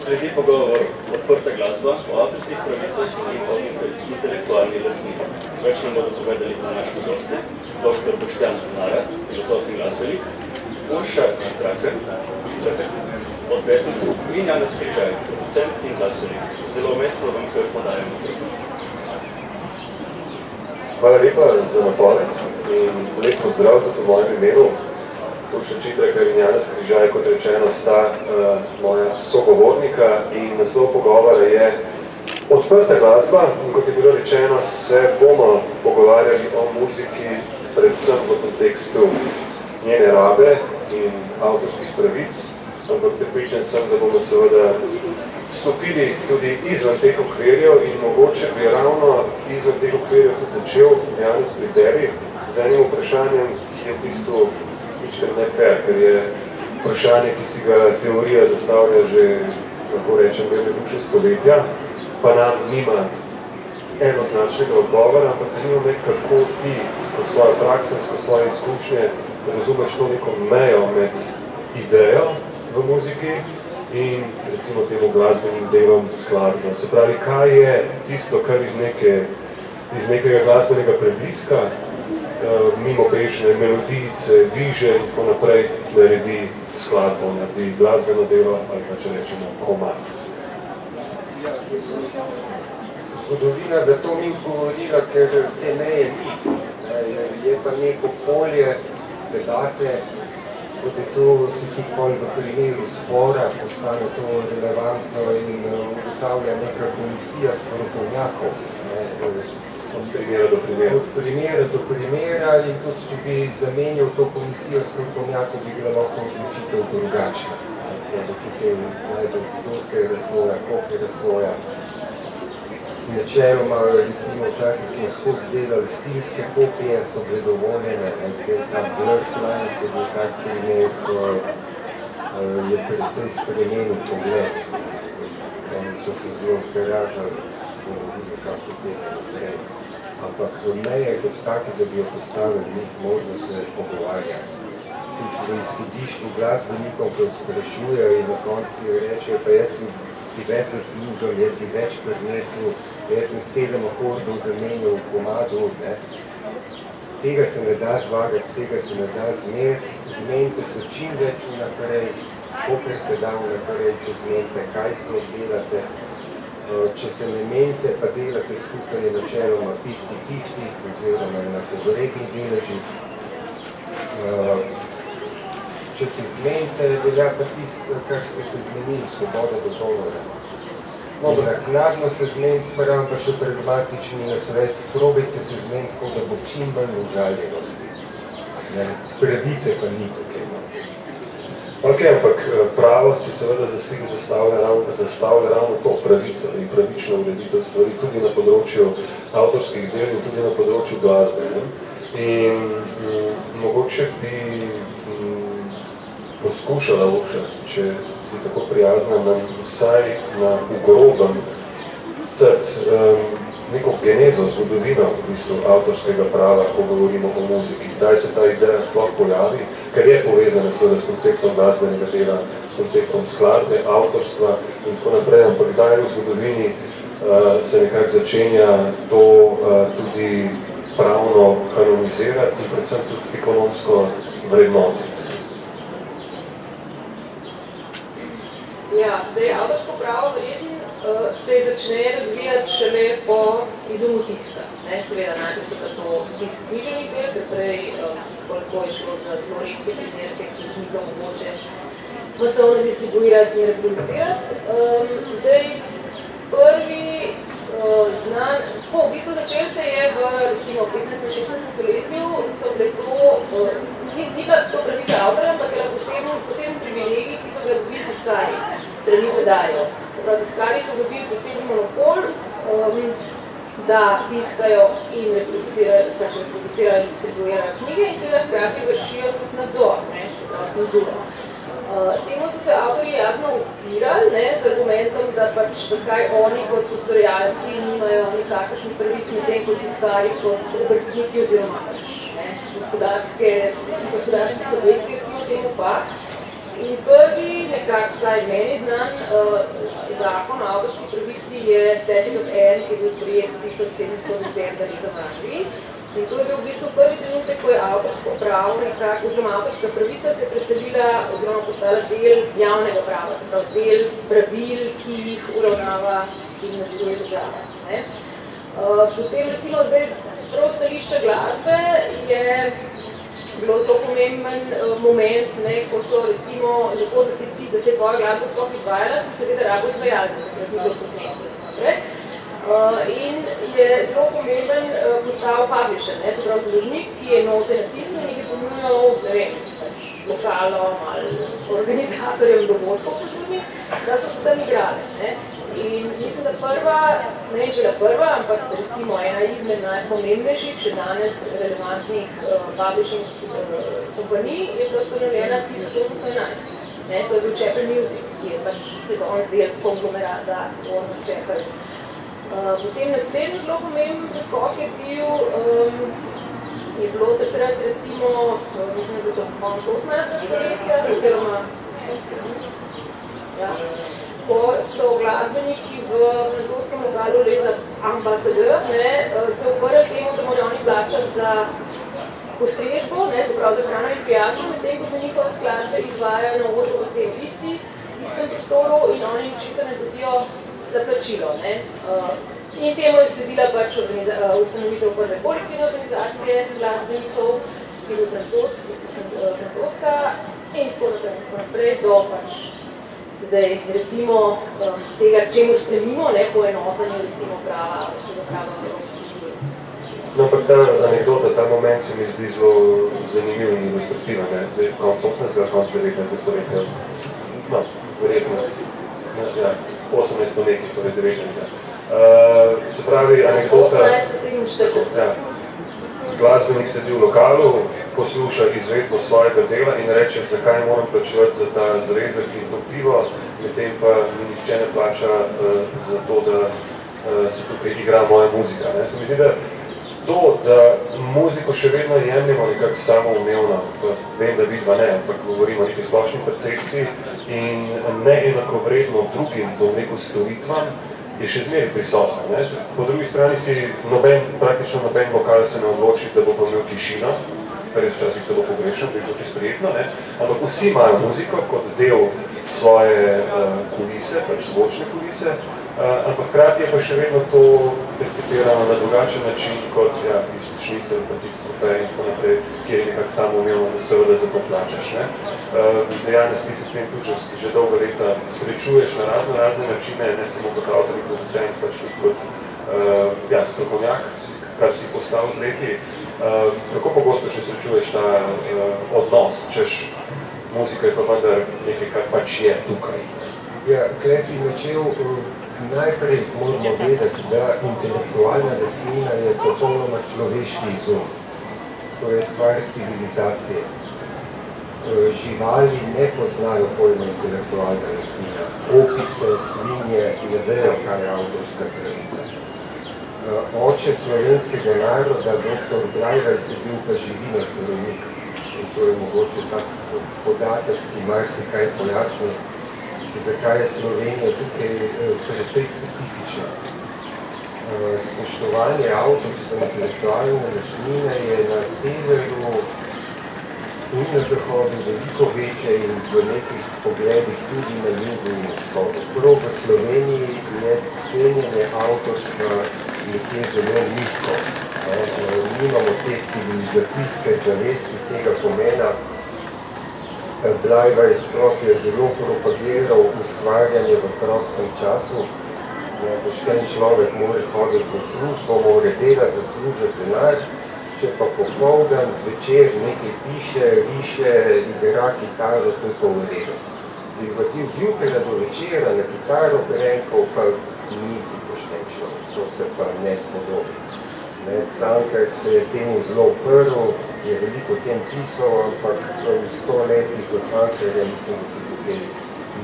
Sledi pogovor Odprta glasba o avtorskih pravicah in o intelektualni lastnini. Več nam bodo povedali današnji gosti, dr. Boštjan Nara, filozof in glasbenik, Urša Štraker, odvetnica in Janez Križaj, producent in glasbenik. Zelo veselo vam kar podajamo. Hvala lepa za napoved in lep pozdrav tudi v mojem imenu. Urša Štraker in Janez Križaj, kot rečeno, sta moja sogovornika in naslov pogovora je Odprta glasba. In kot je bilo rečeno, se bomo pogovarjali o muziki predvsem v kontekstu njene rabe in avtorskih pravic, ampak prepričan sem, da bomo seveda stopili tudi izven teh okvirjev in mogoče bi ravno izven teh okvirjev tudi začel Janez pri tebi z enim vprašanjem, ki je v bistvu ničkrat ne fair, ker je vprašanje, ki si ga teorija zastavlja že, lahko rečem, glede duše stoletja, pa nam nima enoznačnega odgovora, ampak zanima me, kako ti skozi svojo prakso, skozi svoje izkušnje razumeš to neko mejo med idejo v muziki in recimo temu glasbenim delom skladbo. Se pravi, kaj je tisto, kar iz nekega glasbenega prebliska, mimobežne melodice, viže in tako naprej naredi skladbo, naredi glasbeno delo ali pa če rečemo komad. Zgodovina, da to mi govorila, ker te meje ni. Je pa neko polje debate, kot je to si tudi pol v primeru spora, postane to relevantno in ugotavlja neka komisija strokovnjakov. Od primera do primera. Od primera do primera in tudi, če bi zamenjal to komisijo strokovnjakov, bi bila lahko odločitev drugačna. Da tukaj najbolj, kdo se razsoja, koliko je razsoja. Načeloma, recimo, včasih smo skozi delali stilske kopije, so bile dovoljene, zdaj ta Blurred Lines je bil tak primer, ko je precej spremenil pogled. Oni so se zelo zgaražali, kako tega naprej. Ampak meje kot take, da bi jo postavili, ni možno se pogovarjati. Tudi v izhodišču glasbenikom, ko sprašujejo in na konci rečejo, pa jaz si več zaslužil, jaz si več prinesel, jaz sem 7 akordov zamenjal v komadu. Tega se ne da zvagati, tega se ne da zmenite se čim več vnaprej, kolikor se da vnaprej se zmenite, kaj sploh delate. Če se ne menite, pa delate skupaj načeloma 50-50, oziroma na povrednih deležih. Če se zmenite, velja pa tisto, kar ste se zmenili, svoboda do govora. Dobro, naknadno se zmeniti, moram pa še pragmatični nasvet, probajte se zmeniti, tako da bo čim bolj užaljenosti. Pravice pa ni tukaj. Ok, ampak pravo si seveda zastavlja ravno to pravico in pravično ureditev stvari tudi na področju avtorskih del in tudi na področju glasbe. In mogoče bi poskušala, če si tako prijazna, nam vsaj na ugrobem neko genezo, zgodovino v bistvu avtorskega prava, ko govorimo o muziki. Kdaj se ta ideja sploh pojavi, ker je povezana seveda s konceptom glasbenega dela, s konceptom skladbe, avtorstva in tako naprej, ampak kdaj v zgodovini se nekako začenja to tudi pravno kanonizirati in predvsem tudi ekonomsko vrednotiti. Ja, zdaj avtorsko pravo verjetno se začne razvijati šele po izumu tiska. Seveda, najprej so pa to tisk književnih del, ker prej koliko je šlo za zelo redke primerke, ki jih ni bilo mogoče masovno distribuirati in reproducirati. Zdaj, prvi znan, v bistvu začel se je v recimo 15-16 stoletju, so bile to, ni bila to pravica avtorja, ampak je poseben privilegij, ki so ga dobili tiskarji, strani predajo. Tiskarji so dobili poseben monopol, da tiskajo in reproducirajo in distribuirajo knjige in seveda hkrati vršijo tudi nadzor, cenzuro. Temu so se avtorji jasno upirali z argumentom, da pač zakaj oni kot ustvarjalci nimajo nikakršnih pravic med tem kot tiskarji, kot obrtniki oziroma gospodarski subjekti, recimo temu pa. In prvi, nekako vsaj meni znan, zakon o avtorski pravici je Statute of Anne, ki je bil sprejet 1710 leta v Angliji. In to je bil v bistvu prvi trenutek, ko je avtorsko pravo nekako, oziroma avtorska pravica se preselila oziroma postala del javnega prava, se pravi del pravil, ki jih uravnava in nadzoruje država. Potem recimo zdaj z prav stališča glasbe je bilo zelo pomemben moment, ko so recimo, zato da se je tvoja glasba sploh izvajala, si seveda rabo izvajalce, takrat ni bilo posnetek. In je zelo pomemben postal publisher, se pravi založnik, ki je note napisal in jih je ponujal, ne vem, lokalom ali organizatorjem dogodkov kulturnih, da so se tam igrali. In mislim, da prva, ne vem, če je prva, ampak recimo ena izmed najpomembnejših, še danes relevantnih publishing kompanij je bila ustanovljena 1811. To je bil Chappell Music, ki je pač danes del konglomerata Warner Chappell. Potem naslednji zelo pomemben preskok je bilo takrat recimo, mislim, da je to konec 18. stoletja, oziroma ko so glasbeniki v francoskem lokalu Les Ambassadeurs se uprli temu, da morajo oni plačati za postrežbo, se pravi za hrano in pijačo, medtem ko se njihove skladbe izvajajo na odru v tem istem prostoru in oni čisto ne dobijo za plačilo. In temu je sledila pač ustanovitev prve kolektivne organizacije glasbenikov, ki je bil francoska in tako naprej do pač zdaj, recimo, tega, čemu stremimo, poenotenje, recimo, prava v Evropski uniji. No, pa ta anekdota, ta moment se mi zdi zelo zanimiv in ilustrativen. Zdaj, konc 18. konc 19. stoletja, no, verjetno, 18. nekaj, torej 19. Se pravi, anekdota... 1847. Glasbenik sedi v lokalu, posluša izvedbo svojega dela in reče, zakaj moram plačevati za ta zrezek in to pivo, medtem pa mi nihče ne plača za to, da se tukaj igra moja muzika. Se mi zdi, da to, da muziko še vedno jemljamo nekako samoumevno, vem, da vidva ne, ampak govorimo o neki splošni percepciji in neenakovredno drugim, bom rekel, storitvam, je še zmeri prisotna. Po drugi strani si praktično noben vokal se ne odloči, da bo pa imel tišino, kar je včasih celo pogrešno, da je to čisto prijetno, ampak vsi imajo muziko kot del svoje kulise, pač zvočne kulise, ampak hkrati je pa še vedno to percipirano na drugačen način kot tisti šnicel, pa tisti trofej in tako naprej, kjer je nekako samoumevno, da seveda za to plačaš. Danes ti se s tem tudi že dolgo leta srečuješ na razne načine, ne samo kot avtor in producent, pač tudi kot strokovnjak, kar si postal z leti. Kako pogosto še srečuješ ta odnos, češ muzika je pa vendar nekaj, kar pač je tukaj? Ja, tukaj si načel, najprej moramo vedeti, da intelektualna lastnina je popolnoma človeški izum. To je stvar civilizacije. Živali ne poznajo pojma intelektualna lastnina. Opice, svinje ne vejo, kaj je avtorska pravica. Oče slovenskega naroda, dr. Brajvajs, je bil pa živina zdravnik. In to je mogoče tak podatek, ki marsikaj pojasni, zakaj je Slovenija tukaj precej specifična. Spoštovanje avtorstva intelektualne lastnine je na severu in na zahodu veliko večje in v nekih pogledih tudi na jugu in vzhodu. Prav v Sloveniji je cenjenje avtorstva nekje zelo nizko. Nimamo te civilizacijske zavesti tega pomena. Brajvajs sploh je zelo propagiral ustvarjanje v prostem času. Pošten človek mora hoditi v službo, mora delati, zaslužiti denar, če pa popoldan, zvečer nekaj piše, riše, igra kitaro, to je pa v redu. Bi pa ti od jutra do večera na kitaro prenkal, pa nisi pošten človek, to se pa ne spodobi. Cankar se je temu zelo uprl, je veliko o tem pisal, ampak v 100 letih od Cankarja mislim, da se tukaj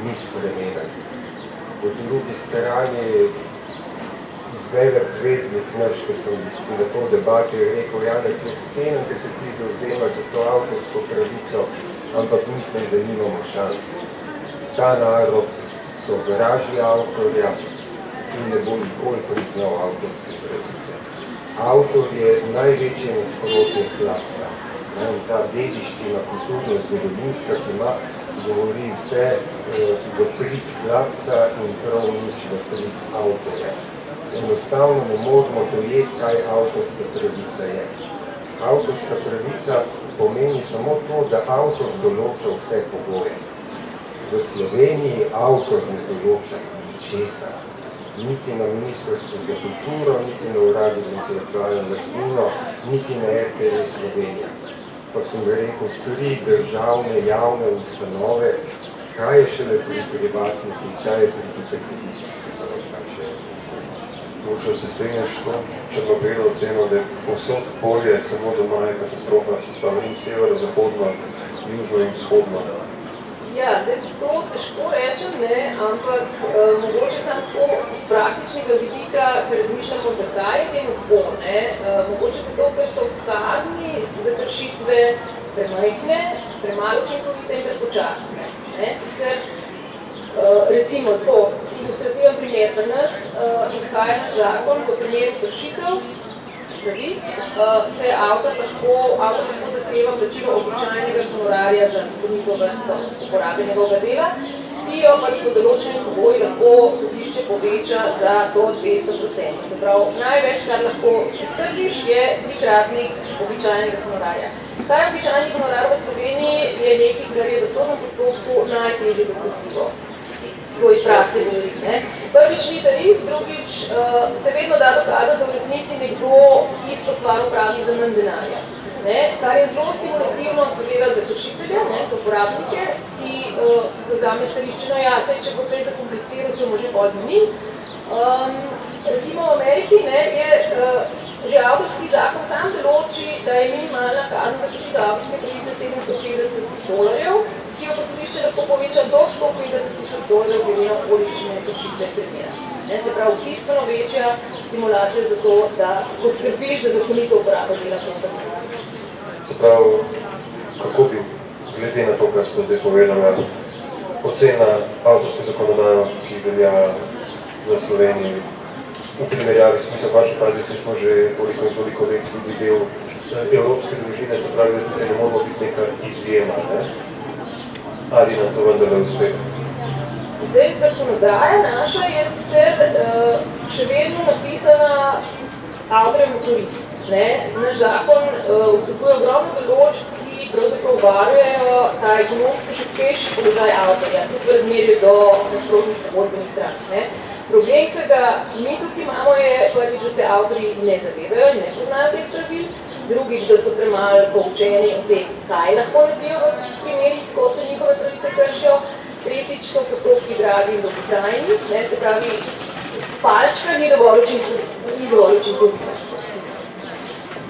ni spremenil. Po drugi strani velik zvezdnik naš, ki sem na to debati rekel, Janez, jaz cenim, da se ti zauzema za to avtorsko pravico, ampak mislim, da nimamo šans. Ta narod sovraži avtorja in ne bo nikoli priznal avtorske pravice. Avtor je največje nasprotje hlapca. Ta dediščina kulturno-zgodovinska, ki ima, govori vse v prid hlapca in prav nič v prid avtorja. Enostavno ne moramo dojeti, kaj avtorska pravica je. Avtorska pravica pomeni samo to, da avtor določa vse pogoje. V Sloveniji avtor ne določa ničesar. Niti na Ministrstvu za kulturo, niti na Uradu za intelektualno lastnino, niti na RTV Slovenija. Pa sem rekel, 3 državne javne ustanove, kaj je šele pri privatnikih, kaj je pri detektivistih, kaj še mislim. Če se strinjaš to, črno-belo oceno, da je povsod polje, samo doma je katastrofa, se pravi in severo-zahodno, južno in vzhodno. Ja, zdaj to težko rečem, ne, ampak mogoče samo tako z praktičnega vidika, ker razmišljamo, zakaj je temu tako, ne, mogoče zato, ker so kazni za kršitve premajhne, premalo učinkovite in prepočasne. Sicer, recimo to, ilustrativen primer pri nas izhaja na zakon v primeru kršitev pravic, se avtor lahko zahteva plačilo običajnega honorarja za zakonito vrsto uporabe njegovega dela, ki jo pač po določenih pogojih lahko sodišče poveča za do 200%. Se pravi, največ, kar lahko iztržiš, je 3-kratnik običajnega honorarja. Ta običajni honorar v Sloveniji je nekaj, kar je v sodnem postopku najtežje dokazljivo. To iz prakse govori. Prvič ni tarif, drugič se vedno da dokazati, da v resnici nekdo isto stvar upravi za manj denarja. Kar je zelo stimulativno seveda za kršitelje, za uporabnike, ki zavzame stališče, no ja, če bo kaj zakompliciral, se bomo že podmenili. Recimo v Ameriki je že avtorski zakon sam določi, da je minimalna kazen za kršitev avtorske pravice $750, ki jo pa sodišče lahko poveča do $150,000 glede na okoliščine kršitve primera. Se pravi, bistveno večja stimulacija za to, da poskrbiš za zakonito uporabo dela kontakta. Se pravi, kako bi, glede na to, kar ste zdaj povedala, ocena avtorske zakonodaje, ki velja za Sloveniji, v primerjavi smisel vaše fazi, smo že toliko in toliko let tudi del evropske družine, se pravi, da tukaj ne moramo biti neka izjema, ne? Ali nam to vendarle uspe? Zdaj, zakonodaja naša je sicer še vedno napisana avtorjem v korist. Naš zakon vsebuje ogromno določb, ki pravzaprav varujejo ta ekonomski šibkejši položaj avtorja, tudi v razmerju do nasprotnih pogodbenih strank. Problem, ki ga mi tukaj imamo, je prvič, da se avtorji ne zavedajo in ne poznajo teh pravil, drugič, da so premalo poučeni o tem, kaj lahko naredijo v primerih, ko se njihove pravice kršijo, tretjič so postopki dragi in dolgotrajni, se pravi, palčka ni dovolj učinkovita.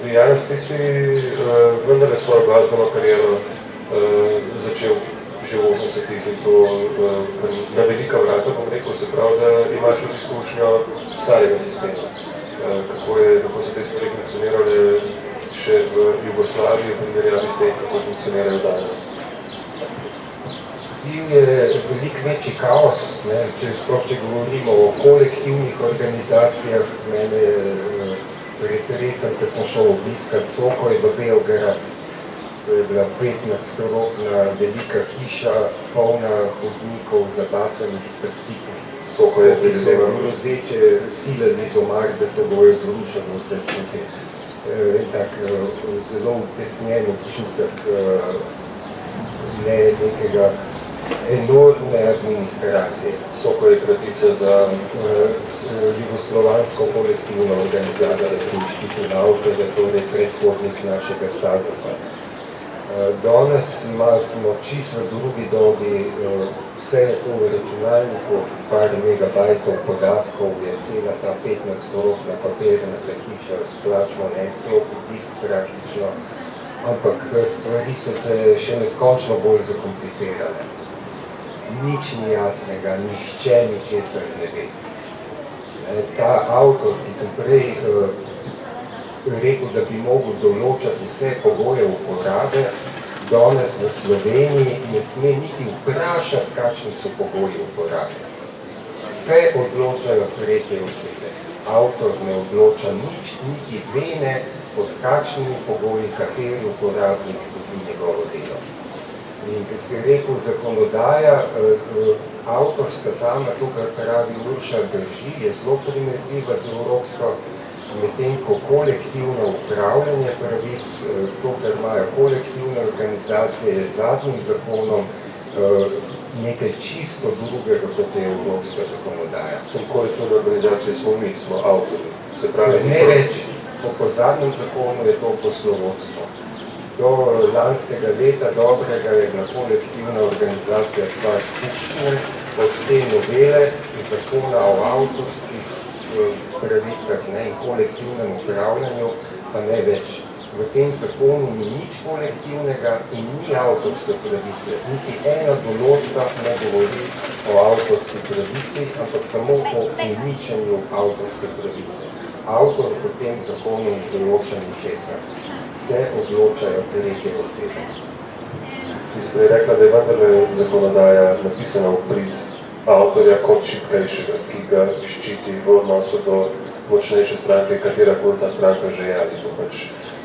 Janez, ti si vendarle svojo glasbeno kariero začel že v 80-ih in to na velika vrata, bom rekel, se pravi, da imaš tudi izkušnjo starega sistema. Kako so te stvari funkcionirale še v Jugoslaviji, v primerjavi s tem, kako funkcionirajo danes? Bil je veliko večji kaos, če govorimo o kolektivnih organizacijah. Mene je pretresen, ker sem šel obiskat Sokoj v Beograd. To je bila 15-stropna velika hiša, polna hodnikov zabasanih s pastiki. Sokoj je ki so grozeče silili z omar, da se bojo zrušali vse slike. Tak zelo utesnjen občutek nekega enormne administracije. Sokoj je kratica za jugoslovansko kolektivno organizacijo, Inštitut avtorja, torej predhodnik našega SAZAS-a. Danes smo čisto v drugi dobi, vse je to v računalniku, par megabajtov podatkov, je cela ta 15-stropna papirnata hiša, stlačimo nekaj disk praktično, ampak stvari so se še neskončno bolj zakomplicirale. Nič ni jasnega, nišče ničesar ne ve. Ta avtor, ki sem prej rekel, da bi mogel določati vse pogoje uporabe, danes v Sloveniji ne sme niti vprašati, kakšni so pogoji uporabe. Vse odločajo tretje osebe. Avtor ne odloča nič, niti vene, pod kakšnimi pogoji, kateri uporabnik dobi njegovo delo. In ko si rekel, zakonodaja, avtorska sama, to, kar pravi Urša, drži, je zelo primerljiva z evropsko, medtem ko kolektivno upravljanje pravic, to, kar imajo kolektivne organizacije, je zadnjim zakonom nekaj čisto drugega, kot je evropska zakonodaja. Sem kolektivne organizacije smo mi, smo avtori. Se pravi, ne več, po zadnjem zakonu je to poslovodstvo. Do lanskega leta dobrega je bila kolektivna organizacija stvar skupščine, od te novele zakona o avtorskih pravicah in kolektivnem upravljanju pa ne več. V tem zakonu ni nič kolektivnega in ni avtorske pravice. Niti ena določba ne govori o avtorski pravici, ampak samo o uničenju avtorske pravice. Avtor v tem zakonu ne določa ničesar. Vse odločajo tretje osebe. Ti si prej rekla, da je vendarle zakonodaja napisana v prid avtorja kot šibkejšega, ki ga ščiti v odnosu do močnejše stranke, katera koli ta stranka že je, ali to pač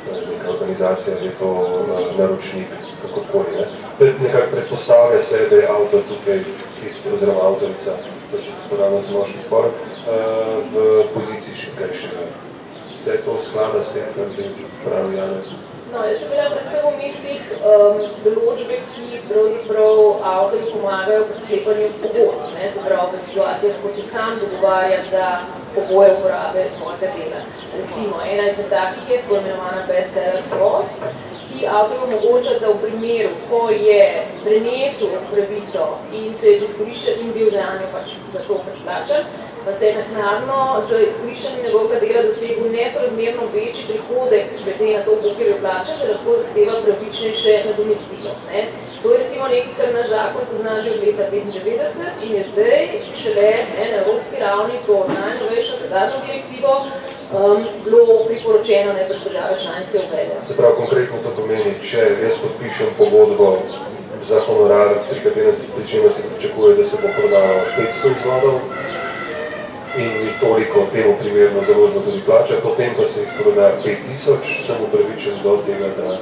neka organizacija, ali je to naročnik, kakokoli. Nekako predpostavlja se, da je avtor tukaj, oziroma avtorica, pač poravno se moški spor, v poziciji šibkejšega. Vse to sklada s tem, kar bi pravi Janez? No, jaz sem bila predvsem v mislih določbe, ki pravzaprav avtorju pomagajo pri sklepanju pogodb, se pravi v situacijah, ko se sam dogovarja za pogoje uporabe svojega dela. Recimo, ena izmed takih je tako imenovana bestseller clause, ki avtorju omogoča, da v primeru, ko je prenesel pravico in se je z izkoriščanjem in bil zanjo pač za to preplačan, pa se je naknadno z izkoriščanjem njegovega dela dosegel nesorazmerno večji prihodek glede na to, koliko je plačan, da lahko zahteva pravičnejše nadomestilo. To je recimo nekaj, kar naš zakon pozna že od leta 1995 in je zdaj šele na evropski ravni s to najnovejšo predadno direktivo bilo priporočeno pred države članice uvedejo. Se pravi, konkretno to pomeni, če jaz podpišem pogodbo za honorar, pri katerem se pričakuje, da se bo prodalo 500 izvodov, in mi toliko temu primerno založbo tudi plača, potem pa se jih proda 5000, sem upravičen do tega, da...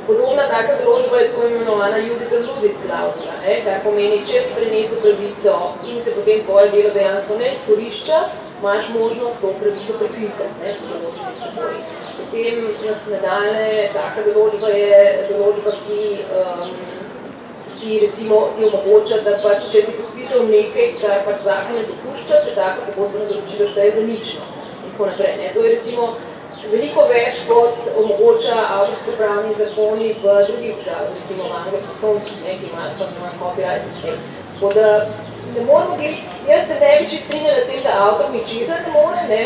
Podobna taka določba je tako imenovana use it or lose it klauzula, kar pomeni, če si prenesel pravico in se potem tvoje delo dejansko ne izkorišča, imaš možnost to pravico preklicati, Potem nadaljne taka določba je določba, ki recimo ti omogoča, da pač, če si podpisal nekaj, kar pač zakon ne dopušča, se tako pogodbeno določilo šteje za nično. In tako naprej. To je recimo veliko več, kot omogoča avtorsko-pravni zakoni v drugih državah, recimo v anglosaksonskih, ki imajo copyright sistem. Tako da ne moramo biti, jaz se ne bi čisto strinjala s tem, da avtor ničesar ne more,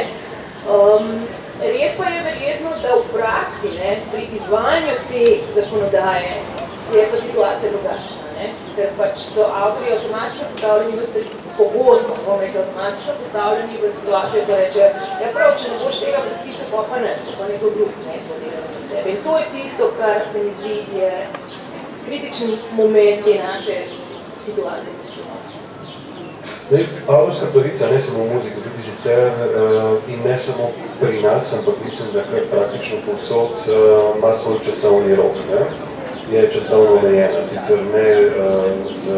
Res pa je verjetno, da v praksi, pri izvajanju te zakonodaje, je pa situacija drugačna. Ker pač so avtorji avtomatično postavljeni v pogosto, avtomatično postavljeni v situacijo, ko rečejo, ja prav, če ne boš tega predpisal, pa ne, pa nekdo drug ne bo delal na sebe. In to je tisto, kar se mi zdi, je kritični moment te naše situacije. Avtorska pravica, ne samo v muziki, tudi sicer in ne samo pri nas, ampak mislim, da kar praktično povsod ima svoj časovni rok. Je časovno omejena, sicer ne z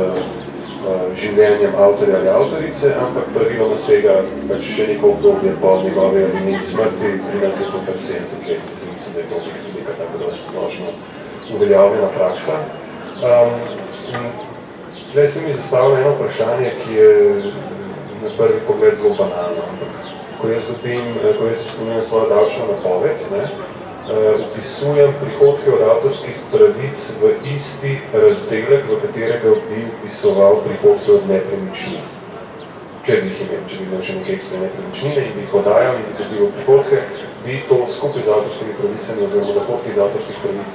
življenjem avtorja ali avtorice, ampak praviloma sega pač še neko obdobje po njegovi ali njeni smrti, pri nas je to kar 70 let, mislim, da je to neka tako splošno uveljavljena praksa. Zdaj se mi zastavlja eno vprašanje, ki je na prvi pogled zelo banalno, ampak ko jaz spominjam svojo davčno napoved, upisujem prihodke od avtorskih pravic v isti razdelek, v katerega bi upisoval prihodke od nepremičnin. Če bi imel še nekaj ekstra nepremičnine in bi jih oddajal in bi dobil prihodke, bi to skupaj z avtorskimi pravicami oziroma dohodki iz avtorskih pravic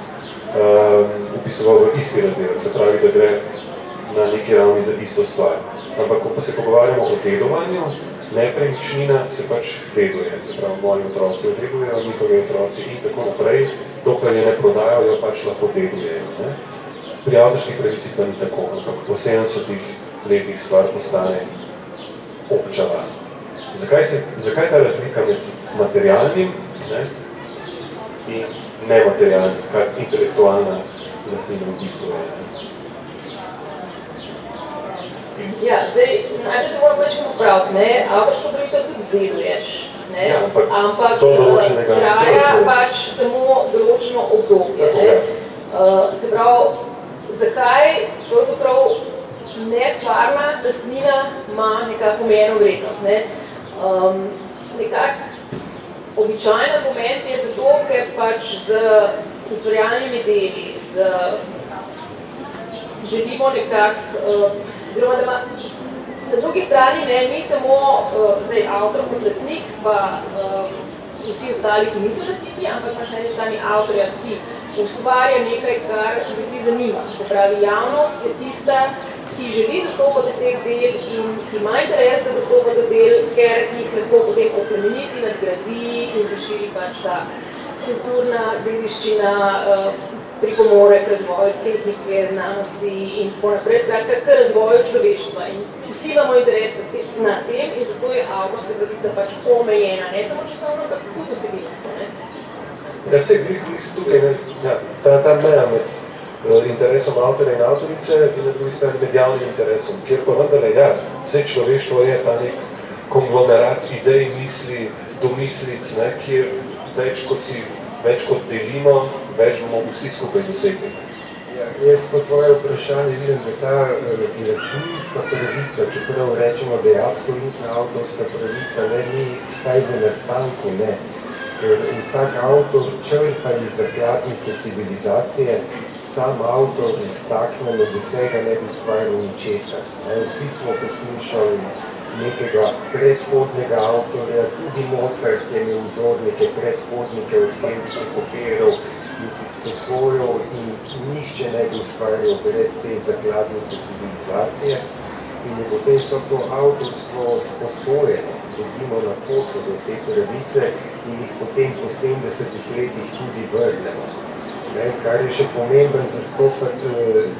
upisoval v isti razdelek, se pravi, da gre na neki ravni za isto stvar. Ampak, ko pa se pogovarjamo o dedovanju, nepremičnina se pač deduje. Se pravi, moji otroci dedujejo, njihovi otroci in tako naprej. dokler je ne prodajo, jo pač lahko delujejo. Pri avtorskih pravici pa ni tako, ampak po 70 letih stvar postane obča last. Zakaj ta razlika med materialnim in nematerialnim, kar intelektualna lastnina v bistvu je? Ja, zdaj, najprej te moram reči popraviti, avtorsko pravico tudi deluješ, ampak traja pač samo določeno obdobje. Se pravi, zakaj pravzaprav nestvarna lastnina ima nekako omejeno vrednost? Nekako običajen argument je zato, ker pač z ustvarjalnimi deli, želimo nekako, oziroma da na drugi strani ni samo avtor kot lastnik, pa vsi ostali, ki niso lastniki, ampak imaš na eni strani avtorja, ki ustvarja nekaj, kar ljudi zanima. Se pravi, javnost je tista, ki želi dostopati do teh del in ima interes, da dostopa do del, ker jih lahko potem oplemeniti, nadgradi in se širi pač ta kulturna dediščina, pripomore k razvoju tehnike, znanosti in tako naprej, skratka k razvoju človeštva. In vsi imamo interes na tem in zato je avtorska pravica pač omejena, ne samo časovno, ampak tudi vsebinsko. Ja, se tukaj, ta meja med interesom avtorja in avtorice in na drugi strani med javnim interesom, kjer pa vendarle, vse človeštvo je ta nek konglomerat idej, misli, domislic, kjer več kot delimo, več bomo vsi skupaj dosegli. Jaz po tvoje vprašanje vidim, da ta lastninska pravica, čeprav rečemo, da je absolutna avtorska pravica, ni vsaj v nastanku, ker vsak avtor črpa iz zakladnice civilizacije, sam avtor iztaknemo, da vsega ne bi ustvaril ničesar. Vsi smo poslušali nekega predhodnega avtorja, tudi Mozart je imel vzornike, predhodnike od Henricha Koperov in si sposvojil in nihče ne bi ustvarjal brez te zakladnice civilizacije in je potem so to avtorstvo sposvojeno, dobimo na posodo te pravice in jih potem po 70 letih tudi vrnemo. Kar je še pomemben zastopati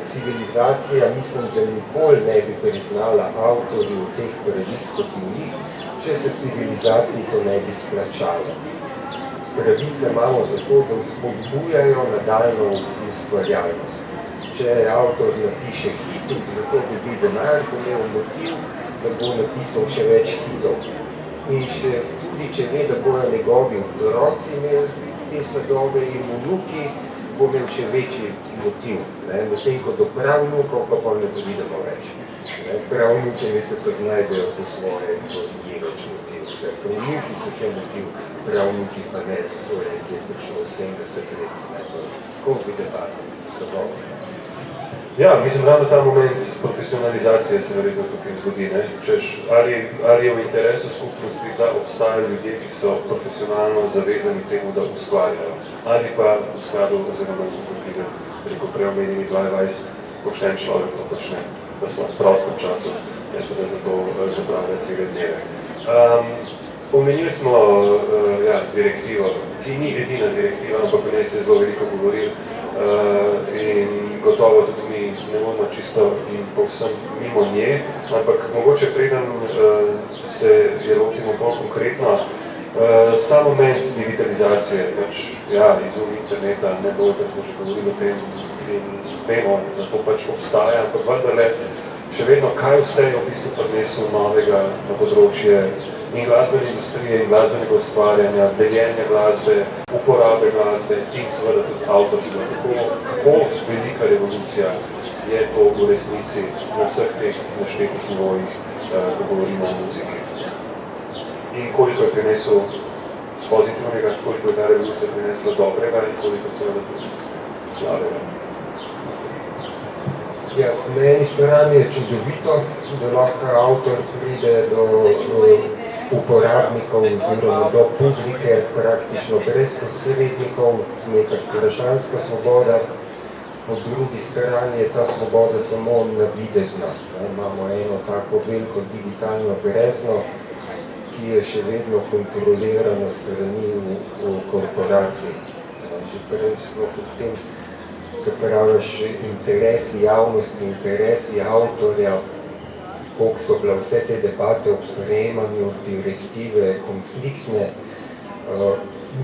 civilizacija, mislim, da nikoli ne bi priznala avtorju teh pravic kot njih, če se civilizaciji to ne bi splačalo. Pravice imamo zato, da spodbujajo nadaljno ustvarjalnost. Če avtor napiše hit, zato dobi denar, bo imel motiv, da bo napisal še več hitov. In tudi, če ve, da bojo njegovi otroci imeli te sadove in vnuki, bo imel še večji motiv. Medtem, ko do pravnukov pa ne vidimo več. Pravnuki se pa znajdejo po svoje, ko je več motiv. Pravnuki so še motiv, pravnuki pa ne, zato je prišlo 70 let skozi debato. Ja, mislim, ravno ta moment profesionalizacije se verjetno tukaj zgodi. Ali je v interesu skupnosti, da obstajajo ljudje, ki so profesionalno zavezani temu, da ustvarjajo, ali pa v skladu, oziroma preko preomenjeni 22, pošten človek to počne v svojem prostem času, ne pa da za to zapravlja cele dneve. Omenili smo direktivo, ki ni edina direktiva, ampak o njej se je zelo veliko govoril in gotovo tudi mi ne bomo čisto in povsem mimo nje, ampak mogoče preden se je lotimo bolj konkretno, sam moment digitalizacije, izum interneta, ne bolj, da smo že govorili o tem in vemo, da to pač obstaja, ampak vendarle še vedno, kaj vse je v bistvu prinesel novega na področje in glasbene industrije in glasbenega ustvarjanja, deljenja glasbe, uporabe glasbe in seveda tudi avtorstva. Kako velika revolucija je to v resnici na vseh teh naštetih nivojih, ko govorimo o muziki. In koliko je prinesel pozitivnega, koliko je ta revolucija prinesla dobrega in koliko seveda tudi slabega. Ja, na eni strani je čudovito, da lahko avtor pride do uporabnikov oziroma do publike praktično brez posrednikov, neka strašanska svoboda. Po drugi strani je ta svoboda samo navidezna. Imamo eno tako veliko digitalno brezno, ki je še vedno kontrolirana strani v korporaciji. že prej sploh v tem, kar praviš, interesi javnosti, interesi avtorja, koliko so bile vse te debate ob sprejemanju direktive konfliktne.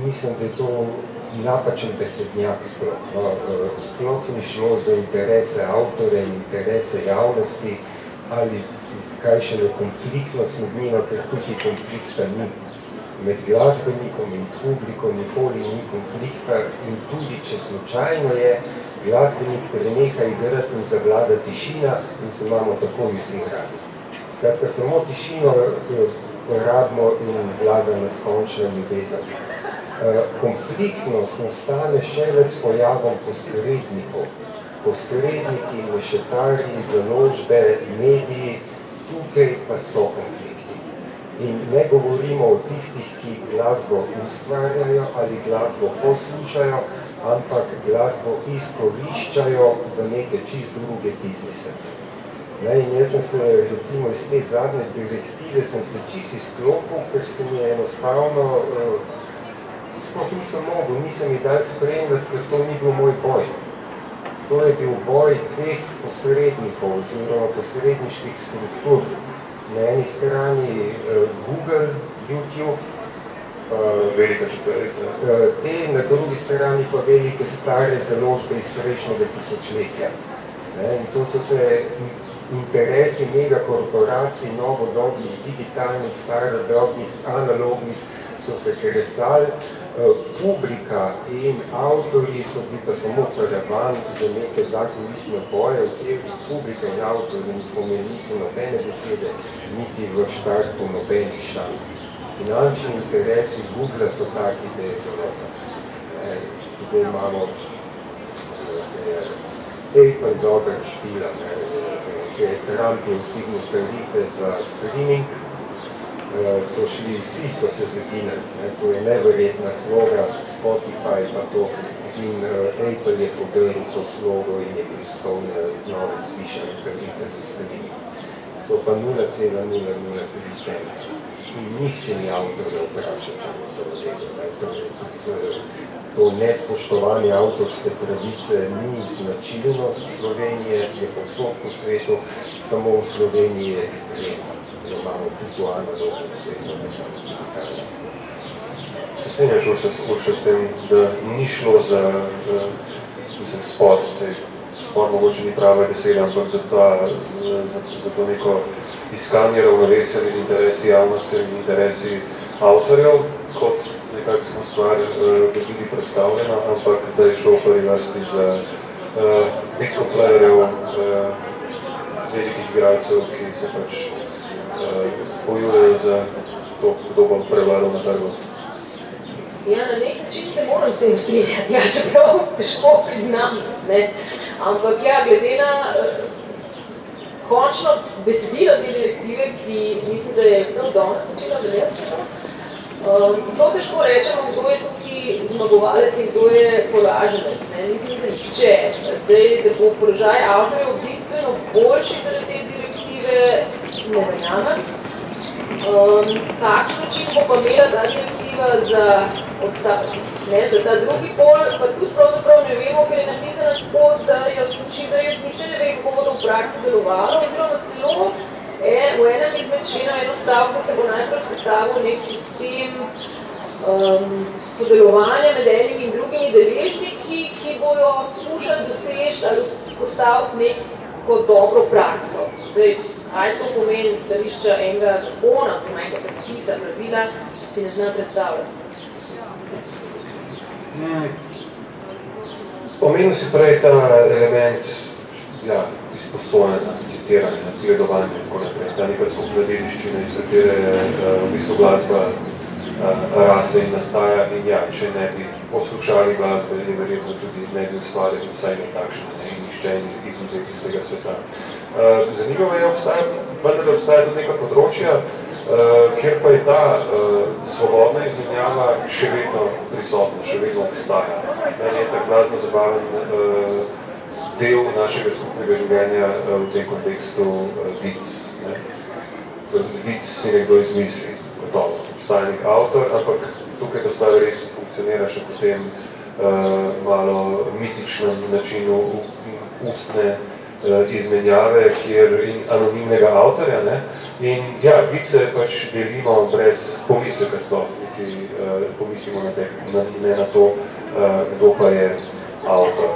Mislim, da je to napačen besednjak sploh. Sploh ni šlo za interese avtorja in interese javnosti ali kaj šele konfliktnost med njima, ker tukaj konflikta ni. Med glasbenikom in publikom nikoli ni konflikta in tudi, če slučajno je, glasbenik preneha igrati in zavlada tišina in se imamo takoj vsi radi. Skratka, samo tišino rabimo in vlada neskončna ljubezen. Konfliktnost nastane šele s pojavom posrednikov. Posredniki, mešetarji, založbe, mediji, tukaj pa so konflikti. In ne govorimo o tistih, ki glasbo ustvarjajo ali glasbo poslušajo, ampak glasbo izkoriščajo v neke čist druge biznise. In jaz sem se, recimo, iz te zadnje direktive sem se čist izklopil, ker se mi je enostavno, sploh nisem mogel, nisem ji dal spremljati, ker to ni bil moj boj. To je bil boj dveh posrednikov, oziroma posredniških struktur. Na eni strani Google, YouTube, velika četverica. Te, na drugi strani pa velike stare založbe iz prejšnjega tisočletja. In to so se interesi megakorporacij, novodobnih, digitalnih, starodobnih, analognih, so se kresali. Publika in avtorji so bili pa samo paravan za neke zakulisne boje, v katerih publika in avtorji nismo imeli niti nobene besede, niti v štartu nobenih šans. Finančni interesi Google so taki, da je doloza. Tukaj imamo Apple dober špila, ki je Trump je vstignil tarife za streaming, so šli, vsi so se zaginali, to je neverjetna sloga, Spotify pa to, in Apple je podelil to slogo in je pristal na nove zvišene tarife za streaming. So pa 0,003 centa. In nihče ni avtorja vprašal, to nespoštovanje avtorske pravice ni značilnost Slovenije, je povsod po svetu, samo v Sloveniji je ekstremno. Da imamo tudi analogno sveto, ne samo digitalno. Se strinjaš Urša s tem, da ni šlo za spor, spor mogoče ni prava beseda, ampak za to neko iskanje ravnovesja med interesi javnosti in interesi avtorjev, kot nekako smo stvar dobili predstavljena, ampak da je šlo v prvi vrsti za bitcoplayerjev, velikih igralcev, ki se pač pojujejo za to, kdo bo prevladal na trgu. Ja, na nek način se moram s tem strinjati, čeprav težko priznam, ne. Ampak ja, glede na končno besedilo te direktive, ki mislim, da je danes začela veljati, zelo težko rečemo, kdo je tukaj zmagovalec in kdo je poraženec. Mislim, da nihče. Zdaj, da bo položaj avtorjev bistveno boljši zaradi te direktive, ne verjamem. Kakšen način bo pa imela ta direktiva za ta drugi pol, pa tudi pravzaprav ne vemo, ker je napisana tako, da jo zares nišče ne ve, kako bodo v praksi delovalo, oziroma celo v enem izmed členov, eno stavko se bo najprej vzpostavil nek sistem sodelovanja med enimi in drugimi deležniki, ki bojo skušali doseči ali vzpostaviti neko dobro prakso. Kaj to pomeni stališča enega zakona, ko manjka predpisa, pravila, si ne zna predstavljati? Omenil si prej ta element izposojanja, citiranja, sledovanja in tako naprej. Ta neka skupna dediščina, iz katere v bistvu glasba rase in nastaja in če ne bi poslušali glasbe, je verjetno tudi ne bi ustvarjali vsaj nekakšne in nišče izuzeti iz tega sveta. Zanimivo je, vendar da obstaja tudi neka področja, kjer pa je ta svobodna izmenjava še vedno prisotna, še vedno obstaja. Meni je tak glasno zabaven del našega skupnega življenja v tem kontekstu vic. Vic si nekdo izmisli, gotovo. Obstaja nek avtor, ampak tukaj ta stvar res funkcionira še potem malo mitičnem načinu ustne izmenjave in anonimnega avtorja. Ne? In ja, vice pač delimo brez pomisleka sploh, ki pomislimo ne na to, kdo pa je avtor.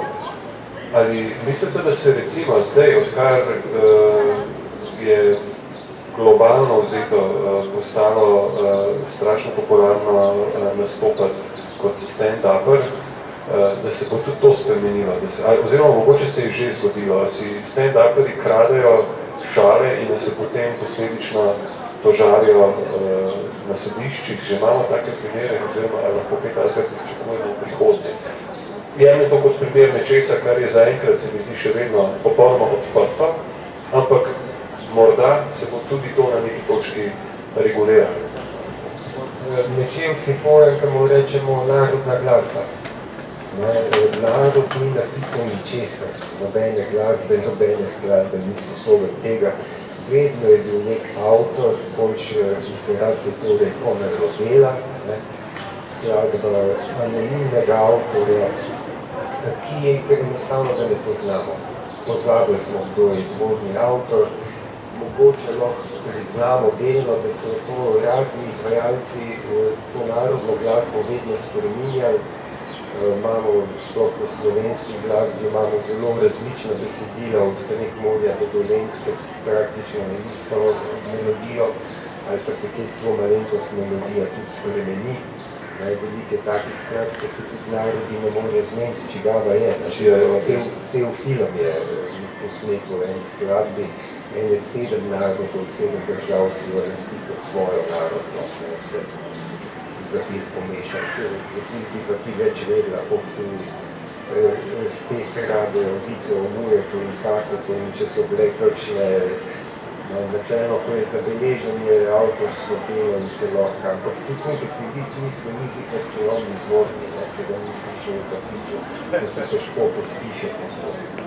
Ali mislite, da se recimo zdaj, odkar je globalno vzeto postalo strašno popularno nastopati kot stand-upper, da se bo tudi to spremenilo? Oziroma, mogoče se je že zgodilo, da si stand-upperi kradejo šale in da se potem posledično tožarijo na sodiščih. Že imamo take primere, oziroma lahko kaj takrat pričakujemo v prihodnje. Jemlje to kot primer nečesa, kar je zaenkrat, se mi zdi, še vedno popolnoma odprto, ampak morda se bo tudi to na neki točki reguliralo. Nečem si pojem, kar mu rečemo narodna glasba. Narod ni napisal ničesar, nobene glasbe, nobene skladbe ni sposoben tega. Vedno je bil nek avtor, konč izraz je torej Konrad dela, skladba anonimnega avtorja, ki je enostavno, da ne poznamo. Pozabili smo, kdo je izvorni avtor, mogoče lahko priznamo delno, da so to razni izvajalci to narodno glasbo vedno spreminjali. Imamo sploh v slovenski glasbi, imamo zelo različna besedila, od Prekmurja do Dolenjske, praktično na isto melodijo, ali pa se kaj zelo malenkost melodija tudi spremeni. Velike takih skladb, ki se tudi narodi ne morejo zmeniti, čigava je. Cel film je posnet v eni skladbi, ene 7 narodov, 7 držav si v razliku svojo narodno, vse zapih pomešati. Zapih bi pa ti več vedela, koliko se z teh radio vice o Mujetu in Kasetu in če so bile kakšne načelno, ko je zabeleženje avtorsko delo in se lahko, ampak tudi to, ki se vic misli, nisi če je on izvorni, če ga nisi že v kapiču, da se težko podpiše po svoji.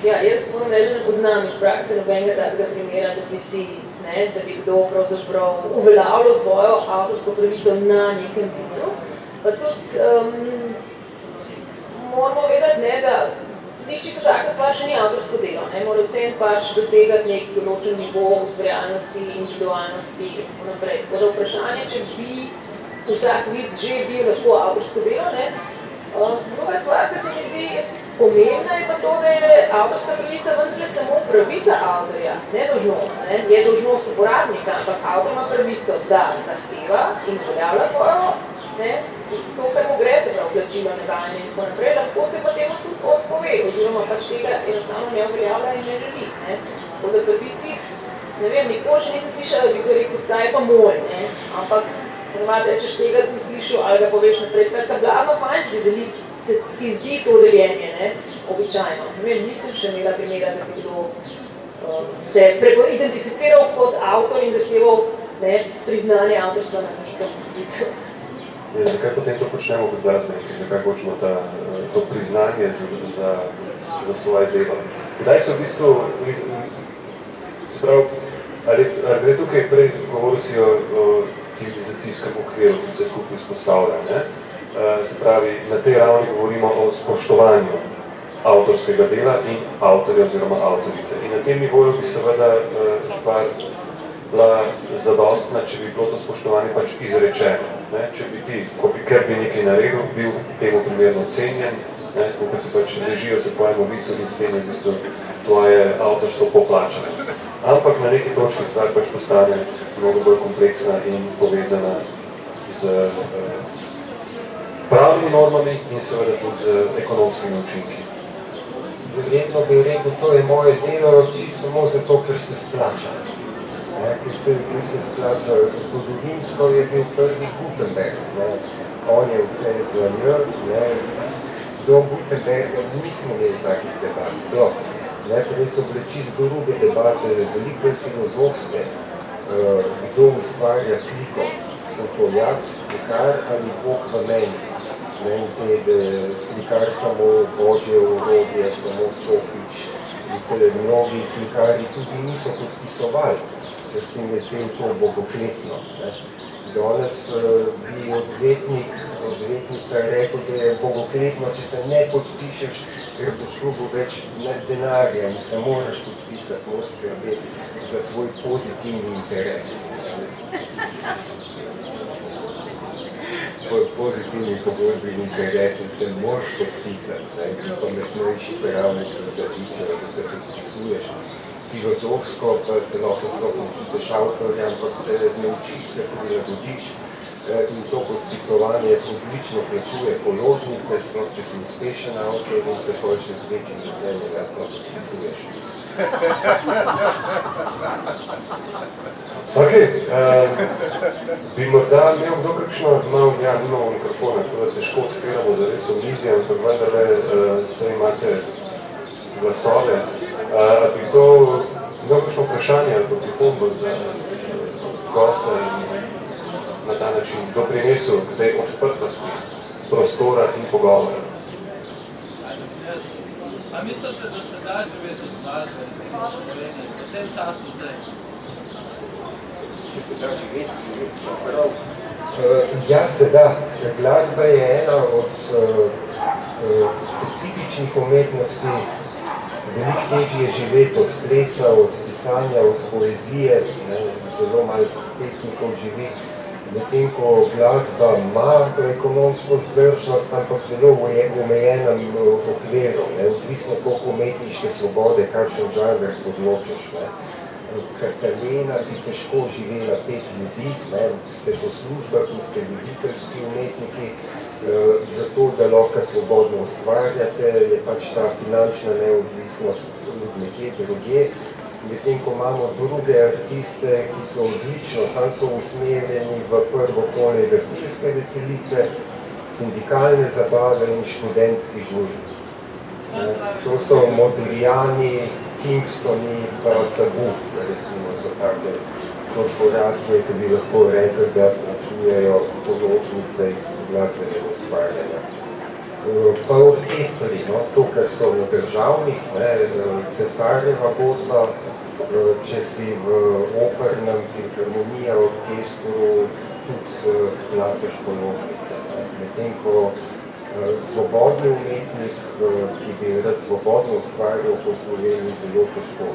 Ja, jaz moram reči, da poznam iz prakse nobenega takega primera, da bi si, da bi kdo pravzaprav uveljavljal svojo avtorsko pravico na nekem vicu. Pa tudi moramo vedeti, da nič čisto taka stvar še ni avtorsko delo. Mora vsem pač dosegati nek določen nivo ustvarjalnosti, individualnosti in tako naprej. Tako da vprašanje, če bi vsak vic že bil lahko avtorsko delo, druga stvar, ki se mi zdi pomembna, je pa to, da je avtorska pravica vendarle samo pravica avtorja, ne dolžnost. Je dolžnost uporabnika, ampak avtor ima pravico, da zahteva in uveljavlja svojo, to, kar mu gre, se pravi plačilo, nevajanje in tako naprej, lahko se pa temu tudi odpove, oziroma pač tega enostavno ne uveljavlja in ne želi. Tako da pravici, ne vem, nikoli še nisem slišala, da bi ga rekel, ta je pa moj, ampak ponovadi rečeš, tega si slišal ali ga poveš naprej. Skratka, glavno fajn se ti zdi to deljenje, običajno. Ne vem, nisem še imela primera, da bi kdo se identificiral kot avtor in zahteval priznanje avtorstva na nekem vicu. Zakaj potem to počnemo kot glasbeniki? Zakaj hočemo to priznanje za svoje delo? Kdaj se v bistvu, ali gre tukaj prej, govoril si o civilizacijskem okviru, ki se skupaj izpostavlja, se pravi, na tej ravni govorimo o spoštovanju avtorskega dela in avtorja oziroma avtorice. In na tem nivoju bi seveda stvar bila zadostna, če bi bilo to spoštovanje pač izrečeno. Če bi ti, ker bi nekaj naredil, bil temu primerno cenjen, ko se pač režijo se tvojemu vicu in s tem je v bistvu tvoje avtorstvo poplačano. Ampak na neki točki stvar pač postane mnogo bolj kompleksna in povezana z pravnimi normami in seveda tudi z ekonomskimi učinki. Verjetno bi rekel, to je moje delo čisto samo zato, ker se splača. Ker se splača, zgodovinsko je bil prvi Gutenberg. On je vse zaljel. Do Gutenberga nismo imeli takih debat sploh. Prej so bile čisto grube debate, veliko filozofske, kdo ustvarja sliko. Sem to jaz, slikar ali Bog v meni. Slikar samo Božje orodje, samo Čopič. In se mnogi slikari tudi niso podpisovali. ker se mi je zdelo to bogokletno. Danes bi odvetnica rekel, da je bogokletno, če se ne podpišeš, ker boš klubu več denarja in se moraš podpisati, moraš skrbeti za svoj pozitivni interes. Pozitivni pogodbeni interes in se moraš podpisati, ki pametnejši pravniki zazičajo, da se podpisuješ. Filozofsko pa se lahko sploh naučiteš avtorja, ampak se naučiš, se prilagodiš in to podpisovanje odlično plačuje položnice, sploh če si uspešen avtor in se pol še z večjim veseljem jasno podpisuješ. Ok, bi morda imel kdo kakšno, nimamo mikrofona, tako da težko odpiramo zares omizje, ampak vendarle se imate glasove. Bi to imel kakšno vprašanje ali pripombo za gosta in na ta način doprinesel k tej odprtosti prostora in pogovora? A mislite, da se da živeti od glasbe, recimo v Sloveniji, v tem času zdaj? Če se da živeti, so prav. Ja, se da. Glasba je ena od specifičnih umetnosti. Veliko težje je živeti od plesa, od pisanja, od poezije, zelo malo pesnikov živi. Medtem ko glasba ima ekonomsko vzdržnost, ampak zelo v omejenem okviru, odvisno koliko umetniške svobode, kakšen žanr se odločiš. Katalena bi težko živela 5 ljudi, ste po službah in ste ljubiteljski umetniki, zato da lahko svobodno ustvarjate, je pač ta finančna neodvisnost nekje drugje. Medtem ko imamo druge artiste, ki so odlično, sam so usmerjeni v prvo polje gasilske veselice, sindikalne zabave in študentski žuri. To so Modigliani, Kingstoni pa Tabu, recimo so take korporacije, ki bi lahko rekli, da plačujejo položnice iz glasbenega ustvarjanja. Pa orkestri, to, kar so v državnih, Cesarjeva godba, če si v opernem filharmonija orkestru, tudi plačaš položnice. Medtem ko svobodni umetnik, ki bi rad svobodno ustvarjal po Sloveniji, zelo težko.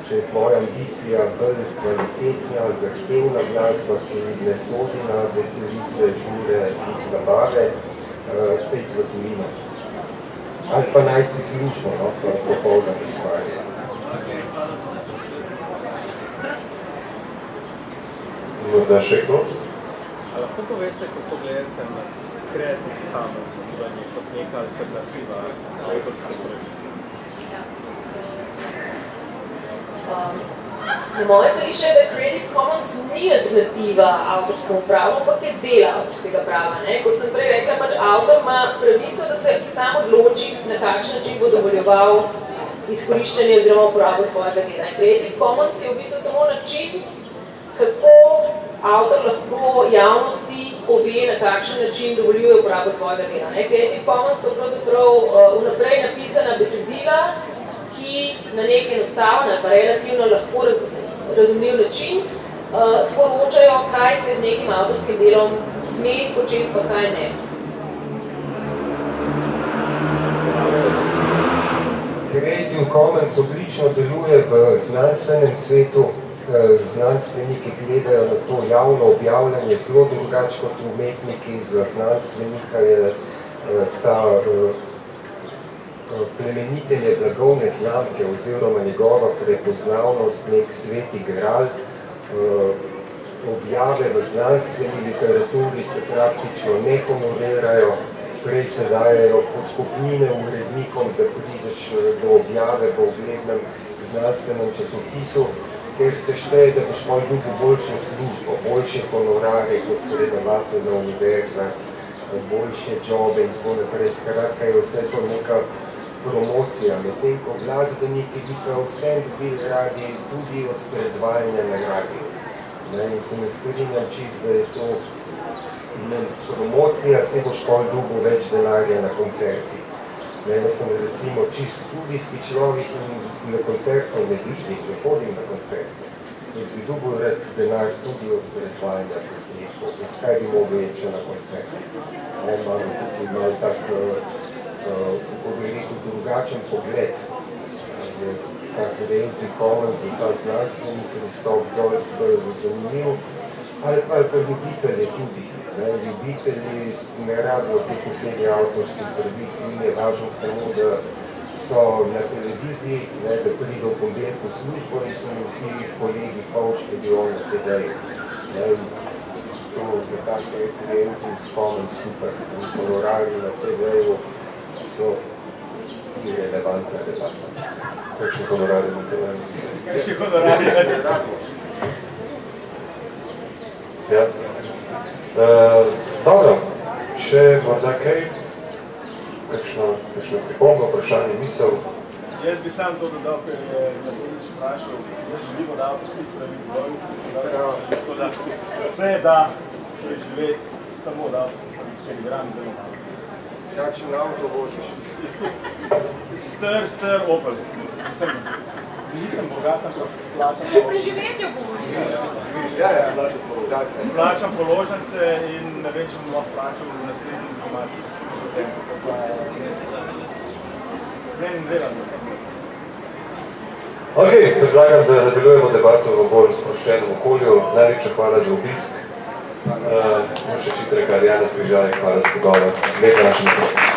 Če je tvoja ambicija bolj kvalitetna, zahtevna glasba, ki ne sodi na veselice, žure in zabave, pet v tujino. Ali pa najti službo, pa popoldan ustvarja. Morda še kdo? Lahko poveste, kako gledate na Creative Commons gibanje kot neka alternativa avtorske pravice? Moje stališče je, da Creative Commons ni alternativa avtorskemu pravu, ampak je del avtorskega prava. Kot sem prej rekla, pač avtor ima pravico, da se sam odloči, na kakšen način bo dovoljeval izkoriščanje oziroma uporabo svojega dela. Creative Commons je v bistvu samo način, kako avtor lahko javnosti pove, na kakšen način dovoljuje uporabo svojega dela. Creative Commons so pravzaprav vnaprej napisana besedila, ki na nek enostaven ali pa relativno lahko razumljiv način sporočajo, kaj se z nekim avtorskim delom sme početi, pa kaj ne. Creative Commons odlično deluje v znanstvenem svetu. Znanstveniki gledajo na to javno objavljanje zelo drugače kot umetniki. Za znanstvenika je ta plemenitenje blagovne znamke oziroma njegova prepoznavnost nek sveti gral. Objave v znanstveni literaturi se praktično ne honorirajo, prej se dajejo podkupnine urednikom, da prideš do objave v uglednem znanstvenem časopisu, ker se šteje, da boš malo dobil boljšo službo, boljše honorare kot predavatelj na univerzah, boljše jobe in tako naprej. Skratka je vse to neka promocija, medtem ko glasbeniki bi pa vsem bili radi tudi od predvajanja na radiju. In se ne strinjam čist, da je to promocija, se boš pol dobil več denarja na koncertih. Jaz sem recimo čist studijski človek in na koncertov ne vidim, ne hodim na koncerte. Jaz bi dobil rad denar tudi od predvajanja posnetkov, zakaj bi mogel iti še na koncert. Imamo tukaj malo tak, kako bi rekel, drugačen pogled. Tak Creative Commons za ta znanstveni pristop bolj zanimiv, ali pa za ljubitelje tudi. Ljubitelji ne rabijo te posebne avtorskih pravic, ni je važno samo, da so na televiziji, da pridejo v ponedeljek v službo in so mi vsi kolegi polški bi on na TV-ju. To za ta Creative Commons super. Honorarji na TV-ju so irelevantna debata. Kakšni honorarji na TV-ju? Kakšni honorarji na TV-ju? Ja. Dobro, še morda kaj? Kakšno pripombo, vprašanje, misel? Jaz bi sam to dodal, ker je Nadolič vprašal, da želimo da avtorskih pravic zvolj, tako da se da preživeti samo da avtorskih pravic, ker igram zelo malo. Kakšen avto voziš? Star Opel. Nisem bogat, ampak plačam položnice. Preživetjo govorim. Plačam položnice in ne vem, če bom lahko plačal v naslednji informaciji. Ok, predlagam, da nadaljujemo debato v bolj sproščenem okolju. Najlepša hvala za obisk. Še Čitrek, Janez Križaj, hvala za pogovor. Lep našem.